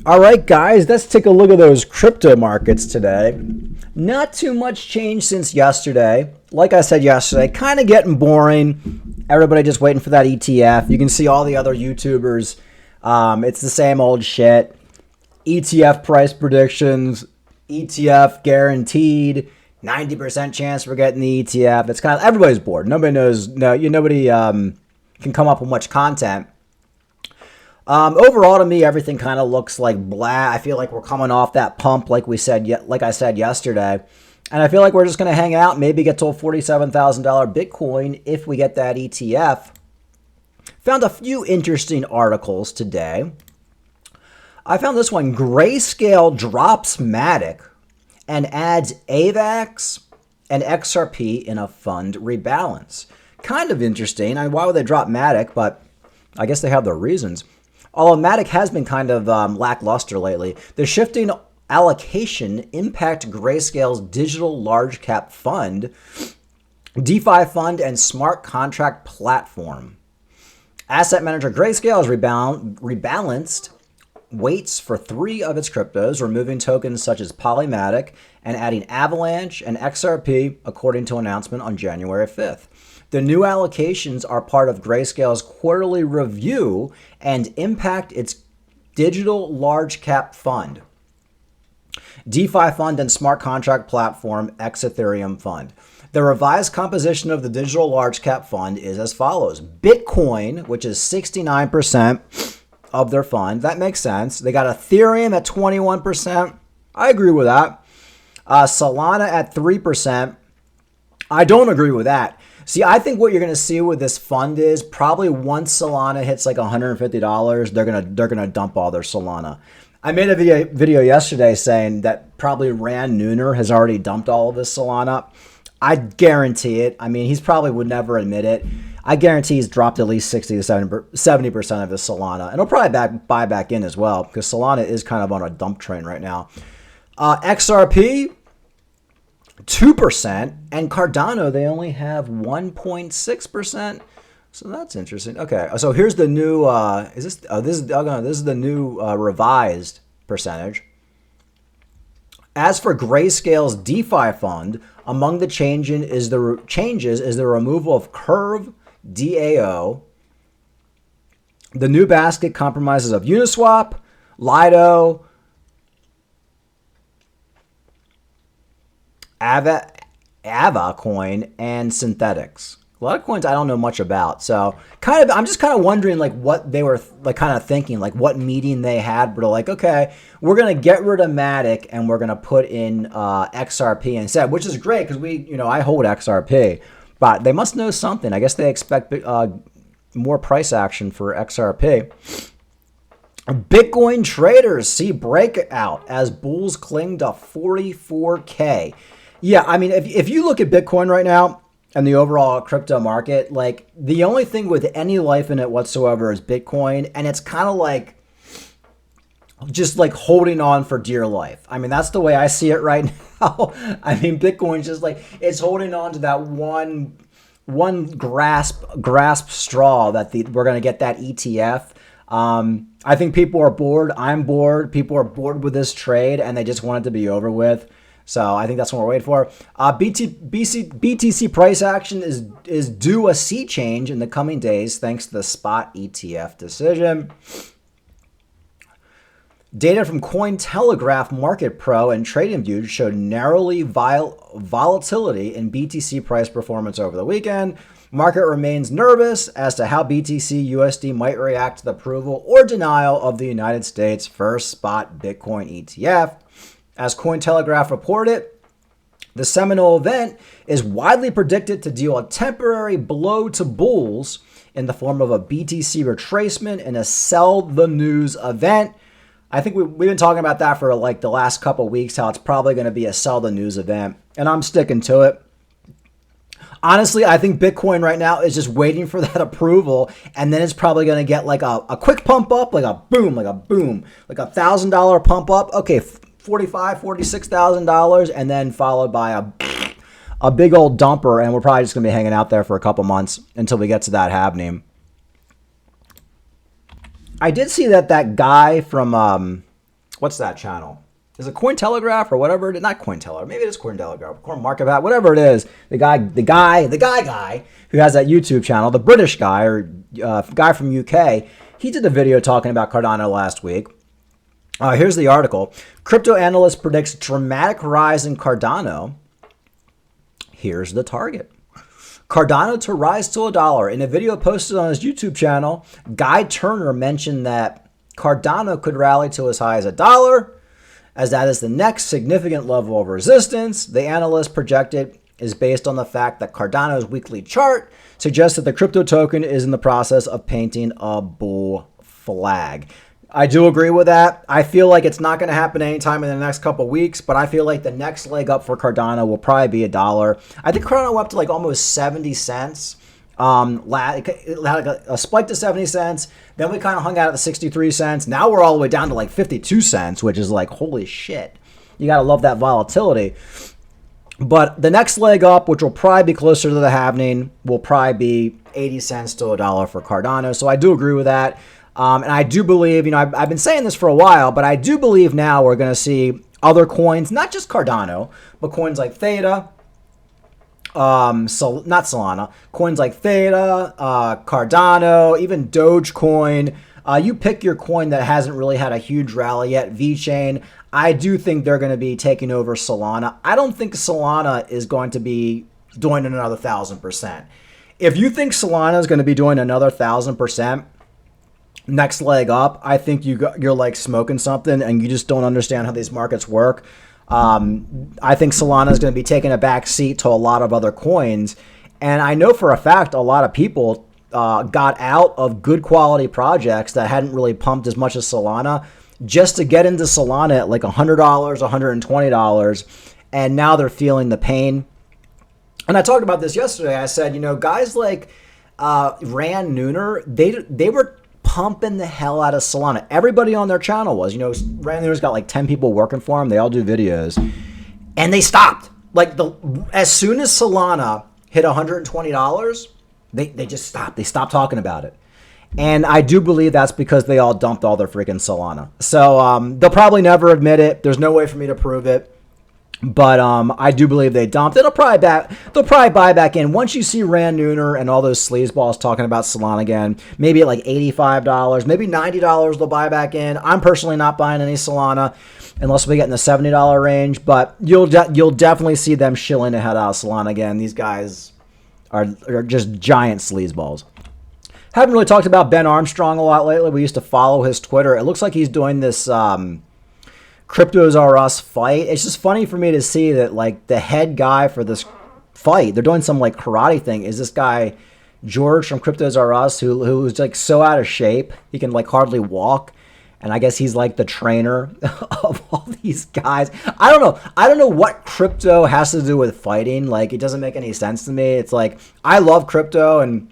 All right, guys, let's take a look at those crypto markets today. Not too much change since yesterday. Like I said yesterday, kind of getting boring. Everybody just waiting for that ETF. You can see all the other YouTubers. It's the same old shit. ETF price predictions, ETF guaranteed, 90% chance we're getting the ETF. It's kind of, everybody's bored. Nobody knows. Nobody can come up with much content. Overall, to me, everything kind of looks like blah. I feel like we're coming off that pump, like I said yesterday, and I feel like we're just going to hang out, maybe get to a $47,000 Bitcoin if we get that ETF. Found a few interesting articles today. I found this one: Grayscale drops Matic and adds AVAX and XRP in a fund rebalance. Kind of interesting. Why would they drop Matic? But I guess they have their reasons. Although Matic has been kind of lackluster lately, the shifting allocation impact Grayscale's digital large cap fund, DeFi fund, and smart contract platform. Asset manager Grayscale has rebalanced weights for 3 of its cryptos, removing tokens such as Polymatic and adding Avalanche and XRP, according to an announcement on January 5th. The new allocations are part of Grayscale's quarterly review and impact its digital large cap fund, DeFi fund, and smart contract platform X Ethereum fund. The revised composition of the digital large cap fund is as follows: Bitcoin, which is 69% of their fund. That makes sense. They got Ethereum at 21%. I agree with that. Solana at 3%. I don't agree with that. See, I think what you're going to see with this fund is probably once Solana hits like $150, they're gonna dump all their Solana. I made a video yesterday saying that probably Rand Nooner has already dumped all of his Solana. I guarantee it. I mean, he's probably would never admit it. I guarantee he's dropped at least 60 to 70% of his Solana. And he'll probably buy back in as well, because Solana is kind of on a dump train right now. XRP, 2%, and Cardano, they only have 1.6%. So that's interesting. Okay, so here's the new. This is the new revised percentage. As for Grayscale's DeFi fund, among the changes is the removal of Curve DAO. The new basket compromises of Uniswap, Lido, Ava coin, and Synthetics. A lot of coins I don't know much about, so I'm just kind of wondering like what they were like kind of thinking, like what meeting they had, but like, okay, we're gonna get rid of Matic and we're gonna put in XRP instead, which is great because I hold XRP, but they must know something. I guess they expect more price action for XRP. Bitcoin traders see breakout as bulls cling to 44K. Yeah, I mean, if you look at Bitcoin right now and the overall crypto market, like the only thing with any life in it whatsoever is Bitcoin, and it's kind of like just like holding on for dear life. I mean, that's the way I see it right now. I mean, Bitcoin's just like it's holding on to that one grasp straw that we're going to get that ETF. I think people are bored. I'm bored. People are bored with this trade and they just want it to be over with. So I think that's what we're waiting for. BTC price action is due a sea change in the coming days thanks to the spot ETF decision. Data from Cointelegraph Market Pro and TradingView showed narrowly volatility in BTC price performance over the weekend. Market remains nervous as to how BTC USD might react to the approval or denial of the United States' first spot Bitcoin ETF. As Cointelegraph reported, the seminal event is widely predicted to deal a temporary blow to bulls in the form of a BTC retracement and a sell the news event. I think we've been talking about that for like the last couple of weeks, how it's probably going to be a sell the news event, and I'm sticking to it. Honestly, I think Bitcoin right now is just waiting for that approval, and then it's probably going to get like a quick pump up, like a boom, like $1,000 pump up. Okay, $46,000, and then followed by a big old dumper, and we're probably just going to be hanging out there for a couple months until we get to that happening. I did see that guy from what's that channel? Is it Cointelegraph or whatever? Not Cointelegraph. Maybe it is Cointelegraph. CoinMarketCap, whatever it is. The guy who has that YouTube channel, the British guy or guy from UK, he did a video talking about Cardano last week. Here's the article. Crypto analyst predicts dramatic rise in Cardano. Here's the target. Cardano to rise to $1. In a video posted on his YouTube channel, Guy Turner mentioned that Cardano could rally to as high as $1, as that is the next significant level of resistance. The analyst projected is based on the fact that Cardano's weekly chart suggests that the crypto token is in the process of painting a bull flag. I do agree with that. I feel like it's not going to happen anytime in the next couple weeks, but I feel like the next leg up for Cardano will probably be $1. I think Cardano went up to like almost 70 cents. It had a spike to 70 cents. Then we kind of hung out at the 63 cents. Now we're all the way down to like 52 cents, which is like, holy shit. You got to love that volatility. But the next leg up, which will probably be closer to the halving, will probably be 80 cents to $1 for Cardano. So I do agree with that. And I do believe, I've been saying this for a while, but I do believe now we're going to see other coins, not just Cardano, but coins like Theta, not Solana, coins like Theta, Cardano, even Dogecoin. You pick your coin that hasn't really had a huge rally yet. VeChain, I do think they're going to be taking over Solana. I don't think Solana is going to be doing another 1,000%. If you think Solana is going to be doing another 1,000%, next leg up, I think you're like smoking something and you just don't understand how these markets work. I think Solana is going to be taking a back seat to a lot of other coins. And I know for a fact a lot of people got out of good quality projects that hadn't really pumped as much as Solana just to get into Solana at like $100, $120. And now they're feeling the pain. And I talked about this yesterday. I said, guys like Rand Nooner, they were pumping the hell out of Solana. Everybody on their channel was. Rand Nooner's got like 10 people working for him. They all do videos. And they stopped. Like as soon as Solana hit $120, they just stopped. They stopped talking about it. And I do believe that's because they all dumped all their freaking Solana. So they'll probably never admit it. There's no way for me to prove it. But I do believe they dumped. They'll probably buy back in. Once you see Rand Nooner and all those sleazeballs talking about Solana again, maybe at like $85, maybe $90 they'll buy back in. I'm personally not buying any Solana unless we get in the $70 range. But you'll definitely see them shilling the head out of Solana again. These guys are just giant sleazeballs. Haven't really talked about Ben Armstrong a lot lately. We used to follow his Twitter. It looks like he's doing this Cryptos Are Us fight. It's just funny for me to see that like the head guy for this fight, they're doing some like karate thing, is this guy George from Cryptos Are Us who's like so out of shape he can like hardly walk, and I guess he's like the trainer of all these guys. I don't know what crypto has to do with fighting. Like it doesn't make any sense to me. It's like I love crypto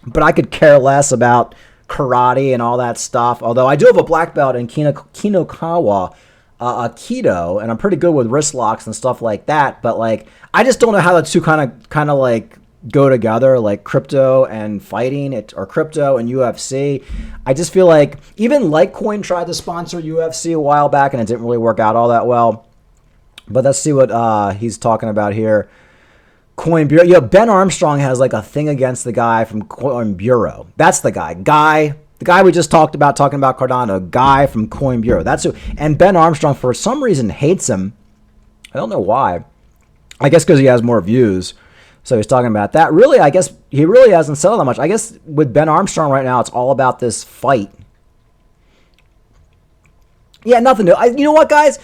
but I could care less about karate and all that stuff. Although I do have a black belt in Kinokawa Aikido, and I'm pretty good with wrist locks and stuff like that. But like, I just don't know how the two kind of like go together, like crypto and fighting, or crypto and UFC. I just feel like even Litecoin tried to sponsor UFC a while back, and it didn't really work out all that well. But let's see what he's talking about here. Coin Bureau. Yeah, Ben Armstrong has like a thing against the guy from Coin Bureau. That's the guy. The guy we just talked about talking about Cardano. Guy from Coin Bureau. That's who. And Ben Armstrong, for some reason, hates him. I don't know why. I guess because he has more views. So he's talking about that. Really, I guess he really hasn't said that much. I guess with Ben Armstrong right now, it's all about this fight. Yeah, nothing new. You know what, guys?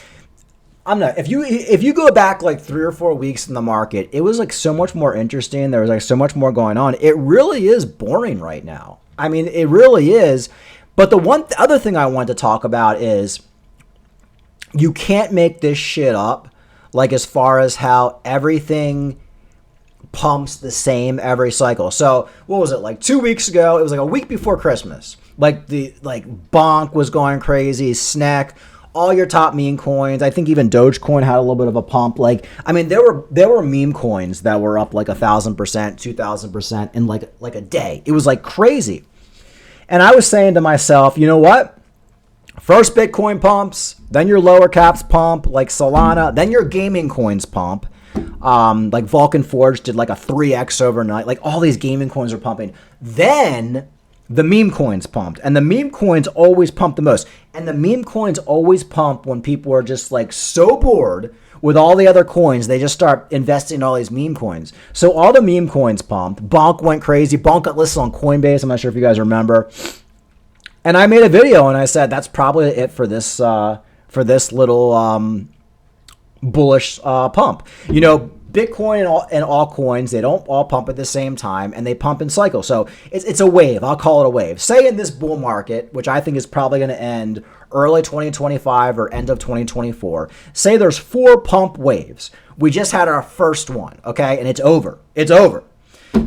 I'm not. If you go back like 3 or 4 weeks in the market, it was like so much more interesting. There was like so much more going on. It really is boring right now. I mean, it really is. But the other thing I wanted to talk about is you can't make this shit up. Like as far as how everything pumps the same every cycle. So what was it, like 2 weeks ago? It was like a week before Christmas. Like Bonk was going crazy, Snack. All your top meme coins. I think even Dogecoin had a little bit of a pump. Like, I mean, there were meme coins that were up like 1,000%, 2,000% in like a day. It was like crazy. And I was saying to myself, you know what? First Bitcoin pumps, then your lower caps pump like Solana, then your gaming coins pump. Like Vulcan Forge did like a 3x overnight. Like all these gaming coins are pumping. Then the meme coins pumped, and the meme coins always pump the most. And the meme coins always pump when people are just like so bored with all the other coins, they just start investing in all these meme coins. So all the meme coins pumped. Bonk went crazy. Bonk got listed on Coinbase. I'm not sure if you guys remember. And I made a video and I said that's probably it for this little bullish pump. You know, Bitcoin and all coins, they don't all pump at the same time, and they pump in cycles. So it's a wave. I'll call it a wave. Say in this bull market, which I think is probably going to end early 2025 or end of 2024, say there's 4 pump waves. We just had our first one, okay? And it's over. It's over.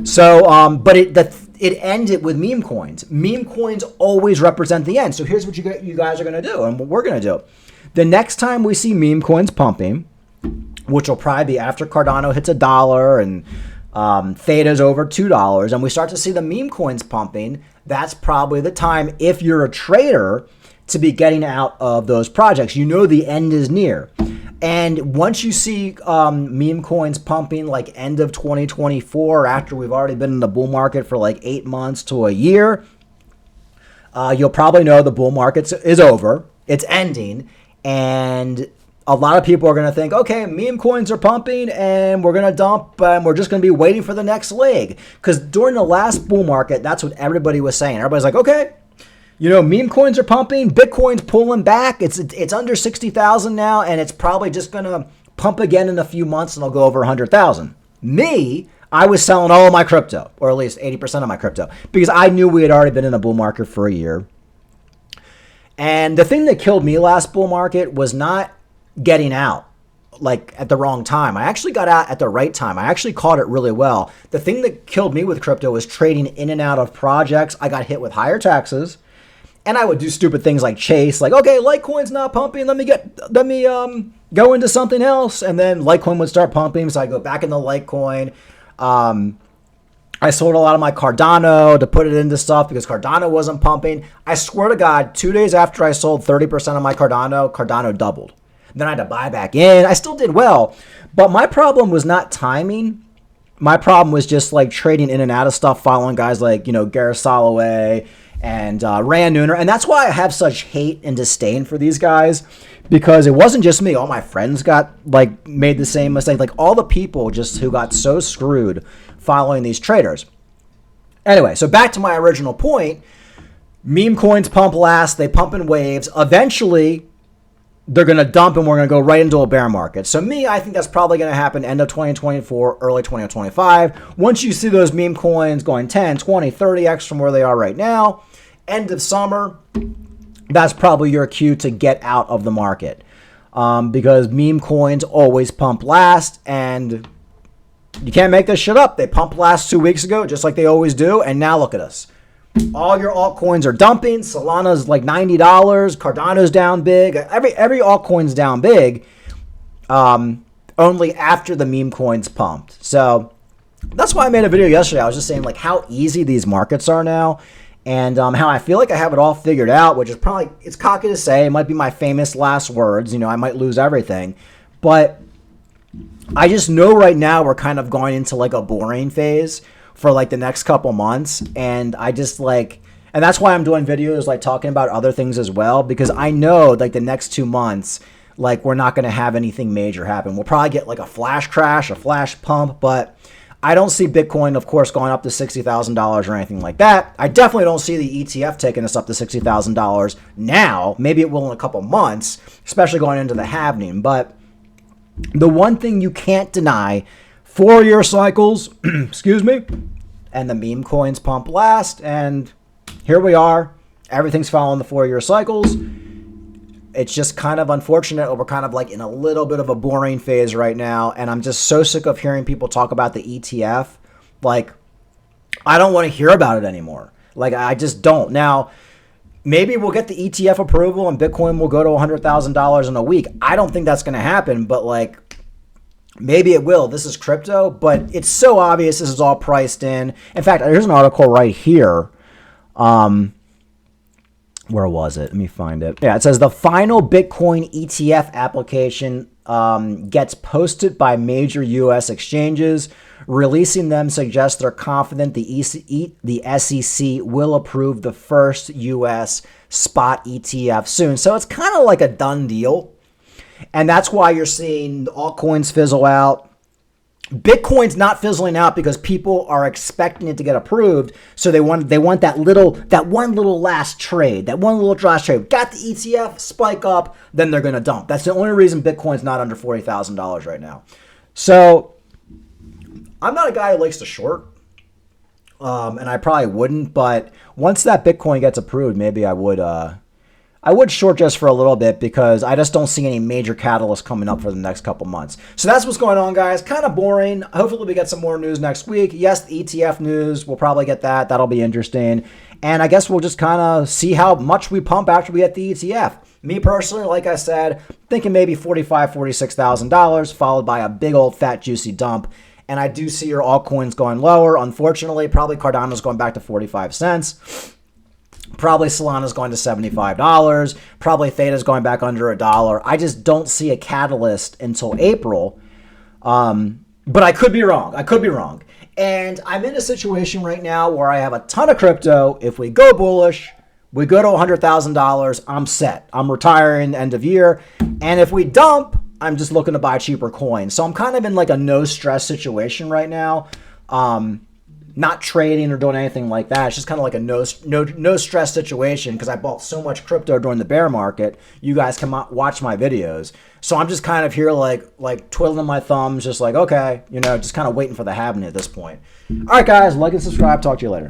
So, but it ended with meme coins. Meme coins always represent the end. So here's what you guys are going to do and what we're going to do. The next time we see meme coins pumping, which will probably be after Cardano hits $1 and Theta's over $2, and we start to see the meme coins pumping, that's probably the time, if you're a trader, to be getting out of those projects. You know the end is near. And once you see meme coins pumping like end of 2024, after we've already been in the bull market for like 8 months to a year, you'll probably know the bull market is over. It's ending. And a lot of people are going to think, okay, meme coins are pumping and we're going to dump and we're just going to be waiting for the next leg. Because during the last bull market, that's what everybody was saying. Everybody's like, okay, you know, meme coins are pumping, Bitcoin's pulling back. It's under 60,000 now, and it's probably just going to pump again in a few months and it'll go over 100,000. Me, I was selling all of my crypto, or at least 80% of my crypto, because I knew we had already been in a bull market for a year. And the thing that killed me last bull market was not getting out like at the wrong time. I actually got out at the right time. I actually caught it really well. The thing that killed me with crypto was trading in and out of projects. I got hit with higher taxes, and I would do stupid things like chase, like, okay, Litecoin's not pumping. Let me go into something else. And then Litecoin would start pumping. So I go back into Litecoin. I sold a lot of my Cardano to put it into stuff because Cardano wasn't pumping. I swear to God, 2 days after I sold 30% of my Cardano doubled. Then I had to buy back in. I still did well. But my problem was not timing. My problem was just like trading in and out of stuff, following guys like, you know, Gareth Soloway and Rand Nooner. And that's why I have such hate and disdain for these guys, because it wasn't just me. All my friends got like made the same mistake. Like all the people just who got so screwed following these traders. Anyway, so back to my original point. Meme coins pump last. They pump in waves. Eventually, they're going to dump and we're going to go right into a bear market. So me, I think that's probably going to happen end of 2024, early 2025. Once you see those meme coins going 10, 20, 30x from where they are right now, end of summer, that's probably your cue to get out of the market. Because meme coins always pump last, and you can't make this shit up. They pumped last 2 weeks ago, just like they always do, and now look at us. All your altcoins are dumping. Solana's like $90. Cardano's down big. Every altcoin's down big. Only after the meme coins pumped. So that's why I made a video yesterday. I was just saying like how easy these markets are now, and how I feel like I have it all figured out, which is probably, it's cocky to say. It might be my famous last words. You know, I might lose everything, but I just know right now we're kind of going into like a boring phase for like the next couple months. And I just like, and that's why I'm doing videos like talking about other things as well, because I know like the next 2 months, like we're not going to have anything major happen. We'll probably get like a flash crash, a flash pump, but I don't see Bitcoin, of course, going up to $60,000 or anything like that. I definitely don't see the ETF taking us up to $60,000 now. Maybe it will in a couple months, especially going into the halving. But the one thing you can't deny, 4-year cycles, excuse me, and the meme coins pump last, and here we are. Everything's following the 4-year cycles. It's just kind of unfortunate. We're kind of like in a little bit of a boring phase right now, and I'm just so sick of hearing people talk about the ETF. Like, I don't want to hear about it anymore. Like, I just don't. Now, maybe we'll get the ETF approval and Bitcoin will go to $100,000 in a week. I don't think that's going to happen, but like, maybe it will. This is crypto, but it's so obvious this is all priced in. In fact, here's an article right here Where was it? Let me find it. Yeah, it says the final Bitcoin ETF application gets posted by major U.S. exchanges. Releasing them suggests they're confident the SEC will approve the first U.S. spot ETF soon. So it's kind of like a done deal. And that's why you're seeing the altcoins fizzle out. Bitcoin's not fizzling out because people are expecting it to get approved. So they want that one little last trade. Got the ETF, spike up, then they're going to dump. That's the only reason Bitcoin's not under $40,000 right now. So I'm not a guy who likes to short. And I probably wouldn't, but once that Bitcoin gets approved, maybe I would short just for a little bit because I just don't see any major catalyst coming up for the next couple months. So that's what's going on, guys. Kind of boring. Hopefully we get some more news next week. Yes, the ETF news, we'll probably get that. That'll be interesting. And I guess we'll just kind of see how much we pump after we get the ETF. Me personally, like I said, thinking maybe $45,000, $46,000, followed by a big old fat juicy dump. And I do see your altcoins going lower. Unfortunately, probably Cardano's going back to 45 cents. Probably Solana's going to $75. Probably Theta's going back under $1. I just don't see a catalyst until April. But I could be wrong. And I'm in a situation right now where I have a ton of crypto. If we go bullish, we go to $100,000, I'm set. I'm retiring end of year. And if we dump, I'm just looking to buy cheaper coins. So I'm kind of in like a no stress situation right now. Not trading or doing anything like that. It's just kind of like a no stress situation because I bought so much crypto during the bear market. You guys can watch my videos. So I'm just kind of here like twiddling my thumbs, just like, okay, just kind of waiting for the happening at this point. All right, guys, like and subscribe. Talk to you later.